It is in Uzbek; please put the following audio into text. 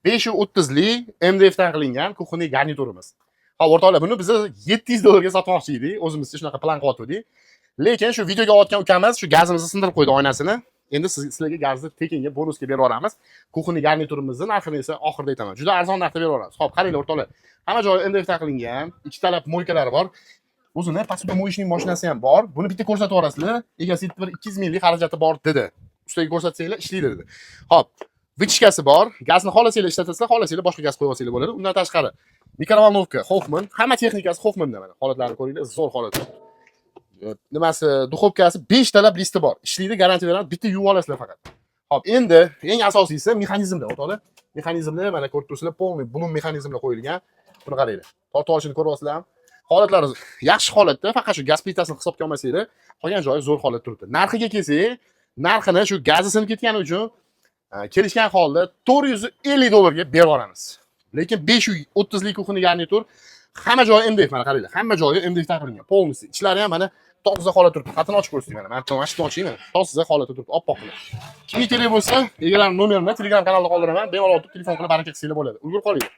530 lik MDF dan qilingan kuxonniy garniturimiz. Hop, o'rtoqlar, buni biz $700 ga sotmoqchi edik. O'zimizcha shunaqa plan qilyotgandik. Lekin shu videoga olayotgan ukamiz shu gazimizni sindirib qo'ydi oynasini. Endi sizlarga gazni tekinga bonusga berib yuboramiz. Kuxonniy garniturimizni narxini esa oxirida aytaman. Juda arzon narxda berib yuboramiz. Hop, qaranglar o'rtoqlar. Hamma joyi MDF dan qilingan, ikkitalab moykalari bor. O'zini посуда moyishning mashinasi ham bor. Buni bitta ko'rsatib yuborasizlar. Egasi bir 200 minglik xarajati bor dedi. Ustiga ko'rsatsanglar ishlaydi dedi. Hop, vichkasi bor. Gazni xohlasanglar ishlatasizlar, xohlasanglar boshqa gaz qo'yib olsanglar bo'ladi. Undan tashqari mikrovolnovka, Hoffman, hamma texnikasi Hoffmanda mana. Holatlarni ko'ringlar, zo'r holat. Nimasi, duxovkasi 5 talab listi bor. Ishlaydi, garantiya beramiz. Bitta yuvib olasizlar faqat. Hop, endi eng asosiysi mexanizmda, o'rtoqlar. Mexanizmni mana ko'rib turibsizlar, polniy blum mexanizmlar qo'yilgan. Buni qaranglar. Tortib olishini ko'ryapsizlar. Holatlari yaxshi holatda, faqat shu gaz plitasini hisobga olmasanglar, qolgan joyi zo'r holatda turibdi. Narxiga kelsak, narxini shu gazi sinib ketgani uchun kelishgan holda $450 ga berib yuboramiz. Lekin 530 lik kuxonniy garnitur hamma joyi MDF, mana qaranglar. Hamma joyi MDF dan qilingan. Polnisi. Ichlari ham mana toza holatda turibdi. Xatini ochib ko'rsating mana. Mana mashina oching mana. Toza holatda turibdi, oppoq qilib. Kimga kerak bo'lsa, egalarning nomerini Telegram kanalda qoldiraman. Bemalol telefon qilib baraka qilsanglar bo'ladi. Ulgurib qolinglar.